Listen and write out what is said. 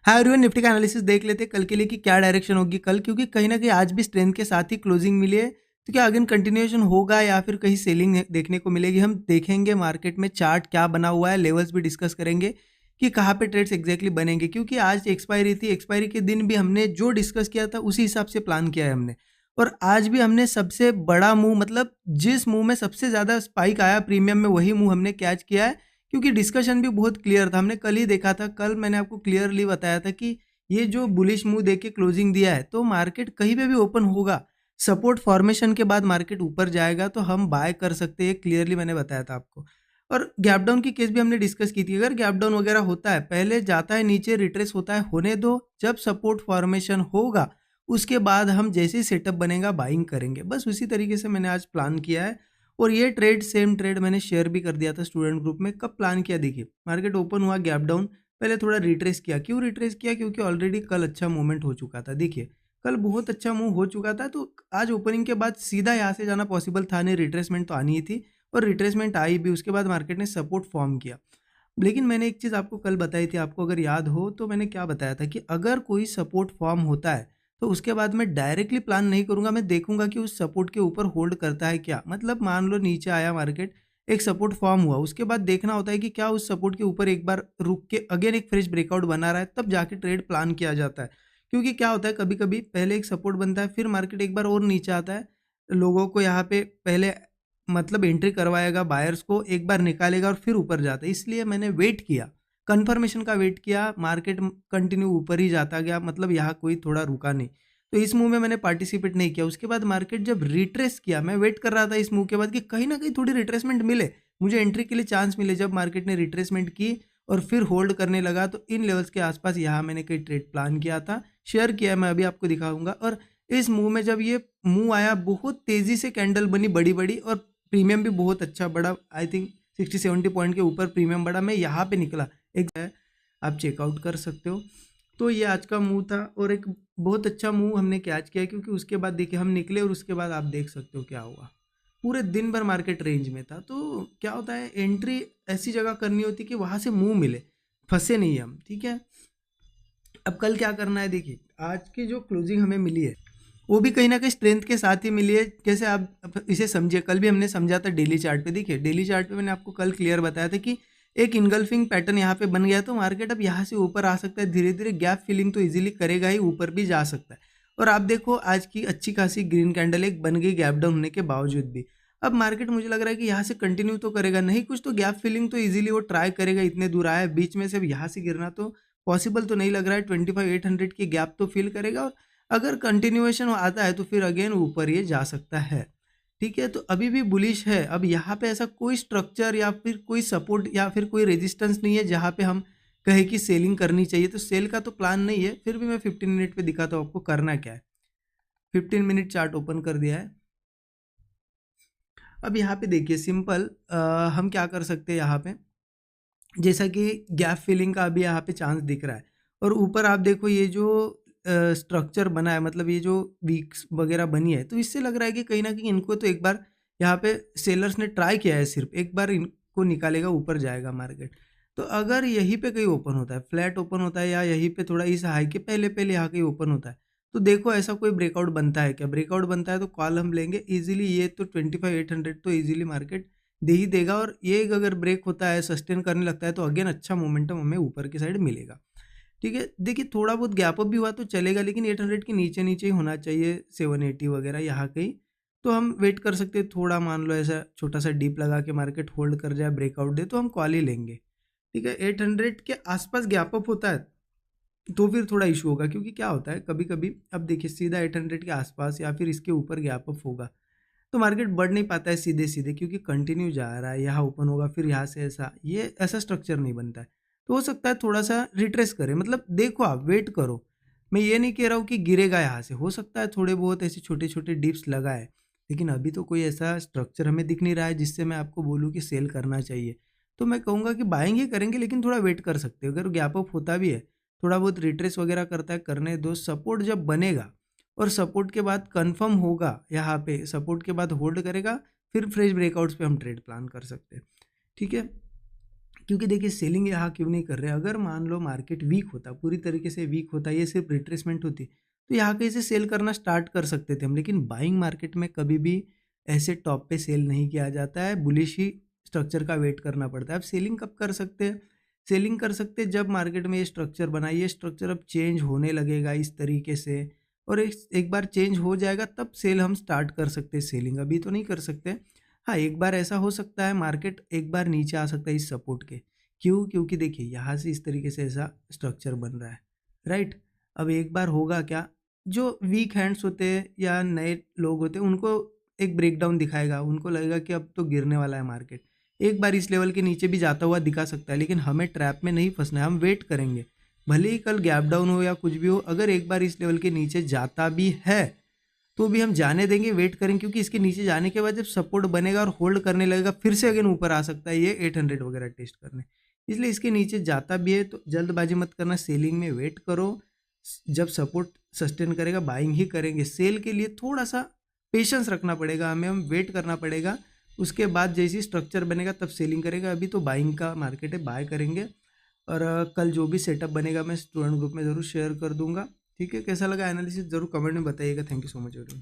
हाँ everyone, Nifty का analysis देख लेते हैं कल के लिए कि क्या डायरेक्शन होगी कल, क्योंकि कहीं ना कहीं आज भी स्ट्रेंथ के साथ ही क्लोजिंग मिली है। तो क्या अगेन कंटिन्यूएशन होगा या फिर कहीं सेलिंग देखने को मिलेगी, हम देखेंगे। मार्केट में चार्ट क्या बना हुआ है, लेवल्स भी डिस्कस करेंगे कि कहाँ पे ट्रेड्स एग्जैक्टली बनेंगे, क्योंकि आज एक्सपायरी थी। एक्सपायरी के दिन भी हमने जो डिस्कस किया था उसी हिसाब से प्लान किया है हमने। और आज भी हमने सबसे बड़ा मूव, मतलब जिस मूव में सबसे ज़्यादा स्पाइक आया प्रीमियम में, वही मूव हमने कैच किया है, क्योंकि डिस्कशन भी बहुत क्लियर था। हमने कल ही देखा था, कल मैंने आपको क्लियरली बताया था कि ये जो बुलिश मूव देके क्लोजिंग दिया है तो मार्केट कहीं पे भी ओपन होगा, सपोर्ट फॉर्मेशन के बाद मार्केट ऊपर जाएगा तो हम बाय कर सकते हैं, क्लियरली मैंने बताया था आपको। और गैप डाउन की केस भी हमने डिस्कस की थी। अगर गैप डाउन वगैरह होता है, पहले जाता है नीचे, रिट्रेस होता है, होने दो। जब सपोर्ट फॉर्मेशन होगा उसके बाद हम जैसे ही सेटअप बनेगा बाइंग करेंगे। बस उसी तरीके से मैंने आज प्लान किया है। और ये ट्रेड, सेम ट्रेड मैंने शेयर भी कर दिया था स्टूडेंट ग्रुप में। कब प्लान किया, देखिए मार्केट ओपन हुआ, गैप डाउन, पहले थोड़ा रिट्रेस किया। क्यों रिट्रेस किया? क्योंकि ऑलरेडी कल अच्छा मूवमेंट हो चुका था। देखिए कल बहुत अच्छा मूव हो चुका था, तो आज ओपनिंग के बाद सीधा यहाँ से जाना पॉसिबल था नहीं, रिट्रेसमेंट तो आनी ही थी। और रिट्रेसमेंट आई भी, उसके बाद मार्केट ने सपोर्ट फॉर्म किया। लेकिन मैंने एक चीज़ आपको कल बताई थी, आपको अगर याद हो तो मैंने क्या बताया था कि अगर कोई सपोर्ट फॉर्म होता है तो उसके बाद मैं डायरेक्टली प्लान नहीं करूंगा, मैं देखूंगा कि उस सपोर्ट के ऊपर होल्ड करता है क्या। मतलब मान लो नीचे आया मार्केट, एक सपोर्ट फॉर्म हुआ, उसके बाद देखना होता है कि क्या उस सपोर्ट के ऊपर एक बार रुक के अगेन एक फ्रेश ब्रेकआउट बना रहा है, तब जाके ट्रेड प्लान किया जाता है। क्योंकि क्या होता है, कभी कभी पहले एक सपोर्ट बनता है, फिर मार्केट एक बार और नीचे आता है, लोगों को यहाँ पे पहले मतलब एंट्री करवाएगा, बायर्स को एक बार निकालेगा और फिर ऊपर जाता है। इसलिए मैंने वेट किया, कंफर्मेशन का वेट किया, मार्केट कंटिन्यू ऊपर ही जाता गया, मतलब यहाँ कोई थोड़ा रुका नहीं। तो इस मूव में मैंने पार्टिसिपेट नहीं किया। उसके बाद मार्केट जब रिट्रेस किया, मैं वेट कर रहा था इस मूव के बाद कि कहीं ना कहीं थोड़ी रिट्रेसमेंट मिले, मुझे एंट्री के लिए चांस मिले। जब मार्केट ने रिट्रेसमेंट की और फिर होल्ड करने लगा, तो इन लेवल्स के आसपास यहाँ मैंने कई ट्रेड प्लान किया था, शेयर किया, मैं अभी आपको दिखाऊंगा। और इस मूव में जब ये मूव आया, बहुत तेजी से कैंडल बनी बड़ी बड़ी, और प्रीमियम भी बहुत अच्छा बढ़ा। आई थिंक 60-70 पॉइंट के ऊपर प्रीमियम बढ़ा। मैं यहाँ पे निकला, एक आप चेकआउट कर सकते हो। तो ये आज का मूव था, और एक बहुत अच्छा मूव हमने कैच किया, क्योंकि उसके बाद देखिए हम निकले और उसके बाद आप देख सकते हो क्या हुआ। पूरे दिन भर मार्केट रेंज में था। तो क्या होता है, एंट्री ऐसी जगह करनी होती कि वहाँ से मूव मिले, फंसे नहीं हम। ठीक है, अब कल क्या करना है, देखिए आज की जो क्लोजिंग हमें मिली है वो भी कहीं ना कहीं स्ट्रेंथ के साथ ही मिली है। कैसे आप अब इसे समझिए, कल भी हमने समझा था डेली चार्ट पे। देखिए डेली चार्ट पे मैंने आपको कल क्लियर बताया था कि एक इनगल्फिंग पैटर्न यहाँ पे बन गया, तो मार्केट अब यहाँ से ऊपर आ सकता है धीरे धीरे। गैप फिलिंग तो इजीली करेगा ही, ऊपर भी जा सकता है। और आप देखो आज की अच्छी खासी ग्रीन कैंडल एक बन गई गैप डाउन होने के बावजूद भी। अब मार्केट मुझे लग रहा है कि यहाँ से कंटिन्यू तो करेगा नहीं, कुछ तो गैप फिलिंग तो इजीली वो ट्राई करेगा। इतने दूर आया बीच में से, अब यहाँ से गिरना तो पॉसिबल तो नहीं लग रहा है। 25,800 की गैप तो फिल करेगा, और अगर कंटिन्यूएशन आता है तो फिर अगेन ऊपर ये जा सकता है। ठीक है, तो अभी भी बुलिश है। अब यहाँ पे ऐसा कोई स्ट्रक्चर या फिर कोई सपोर्ट या फिर कोई रेजिस्टेंस नहीं है जहाँ पे हम कहे कि सेलिंग करनी चाहिए। तो सेल का तो प्लान नहीं है। फिर भी मैं 15 मिनट पे दिखाता हूँ आपको करना क्या है। 15 मिनट चार्ट ओपन कर दिया है। अब यहाँ पे देखिए सिंपल, हम क्या कर सकते हैं यहाँ पे, जैसा कि गैप फिलिंग का अभी यहाँ पे चांस दिख रहा है। और ऊपर आप देखो ये जो स्ट्रक्चर बना है, मतलब ये जो वीक्स वगैरह बनी है, तो इससे लग रहा है कि कहीं ना कहीं इनको तो एक बार यहाँ पे सेलर्स ने ट्राई किया है, सिर्फ एक बार इनको निकालेगा, ऊपर जाएगा मार्केट। तो अगर यहीं पे कहीं ओपन होता है, फ्लैट ओपन होता है, या यहीं पे थोड़ा इस हाई के पहले पहले यहाँ कहीं ओपन होता है, तो देखो ऐसा कोई ब्रेकआउट बनता है क्या। ब्रेकआउट बनता है तो कॉल हम लेंगे इजीली। ये तो 25,800 तो इजीली मार्केट दे ही देगा। और ये अगर ब्रेक होता है, सस्टेन करने लगता है, तो अगेन अच्छा मोमेंटम हमें ऊपर की साइड मिलेगा। ठीक है, देखिए थोड़ा बहुत गैप अप भी हुआ तो चलेगा, लेकिन 800 के नीचे नीचे ही होना चाहिए, 780 वगैरह यहाँ कहीं। तो हम वेट कर सकते हैं थोड़ा, मान लो ऐसा छोटा सा डीप लगा के मार्केट होल्ड कर जाए, ब्रेकआउट दे, तो हम कॉल ही लेंगे। ठीक है, 800 के आसपास गैप अप होता है तो फिर थोड़ा इशू होगा, क्योंकि क्या होता है कभी कभी, अब देखिए सीधा 800 के आसपास या फिर इसके ऊपर गैप अप होगा तो मार्केट बढ़ नहीं पाता है सीधे सीधे, क्योंकि कंटिन्यू जा रहा है, यहाँ ओपन होगा फिर यहाँ से ऐसा, ये ऐसा स्ट्रक्चर नहीं बनता है। तो हो सकता है थोड़ा सा रिट्रेस करे, मतलब देखो आप वेट करो। मैं ये नहीं कह रहा हूँ कि गिरेगा यहाँ से, हो सकता है थोड़े बहुत ऐसे छोटे छोटे डिप्स लगाए, लेकिन अभी तो कोई ऐसा स्ट्रक्चर हमें दिख नहीं रहा है जिससे मैं आपको बोलूँ कि सेल करना चाहिए। तो मैं कहूँगा कि बाइंग ही करेंगे, लेकिन थोड़ा वेट कर सकते हो। अगर गैप अप होता भी है, थोड़ा बहुत रिट्रेस वगैरह करता है, करने दो। सपोर्ट जब बनेगा और सपोर्ट के बाद कंफर्म होगा, यहाँ पे सपोर्ट के बाद होल्ड करेगा, फिर फ्रेश ब्रेकआउट्स पे हम ट्रेड प्लान कर सकते हैं। ठीक है, क्योंकि देखिए सेलिंग यहाँ क्यों नहीं कर रहे, अगर मान लो मार्केट वीक होता, पूरी तरीके से वीक होता, ये सिर्फ रिट्रेसमेंट होती, तो यहाँ कहीं से सेल करना स्टार्ट कर सकते थे हम। लेकिन बाइंग मार्केट में कभी भी ऐसे टॉप पे सेल नहीं किया जाता है, बुलिश ही स्ट्रक्चर का वेट करना पड़ता है। अब सेलिंग कब कर सकते हैं? सेलिंग कर सकते हैं जब मार्केट में ये स्ट्रक्चर बना, ये स्ट्रक्चर अब चेंज होने लगेगा इस तरीके से, और एक बार चेंज हो जाएगा तब सेल हम स्टार्ट कर सकते हैं। सेलिंग अभी तो नहीं कर सकते। हाँ, एक बार ऐसा हो सकता है, मार्केट एक बार नीचे आ सकता है इस सपोर्ट के। क्यों? क्योंकि देखिए यहाँ से इस तरीके से ऐसा स्ट्रक्चर बन रहा है, राइट। अब एक बार होगा क्या, जो वीक हैंड्स होते हैं या नए लोग होते हैं उनको एक ब्रेकडाउन दिखाएगा, उनको लगेगा कि अब तो गिरने वाला है मार्केट, एक बार इस लेवल के नीचे भी जाता हुआ दिखा सकता है। लेकिन हमें ट्रैप में नहीं फंसना है, हम वेट करेंगे, भले ही कल गैप डाउन हो या कुछ भी हो, अगर एक बार इस लेवल के नीचे जाता भी है तो भी हम जाने देंगे, वेट करेंगे, क्योंकि इसके नीचे जाने के बाद जब सपोर्ट बनेगा और होल्ड करने लगेगा, फिर से अगेन ऊपर आ सकता है ये 800 वगैरह टेस्ट करने। इसलिए इसके नीचे जाता भी है तो जल्दबाजी मत करना, सेलिंग में वेट करो, जब सपोर्ट सस्टेन करेगा बाइंग ही करेंगे। सेल के लिए थोड़ा सा पेशेंस रखना पड़ेगा हमें, हम वेट करना पड़ेगा, उसके बाद जैसी स्ट्रक्चर बनेगा तब सेलिंग करेगा। अभी तो बाइंग का मार्केट है, बाय करेंगे। और कल जो भी सेटअप बनेगा मैं स्टूडेंट ग्रुप में ज़रूर शेयर कर दूंगा। ठीक है, कैसा लगा एनालिसिस ज़रूर कमेंट में बताइएगा। Thank you so much everyone.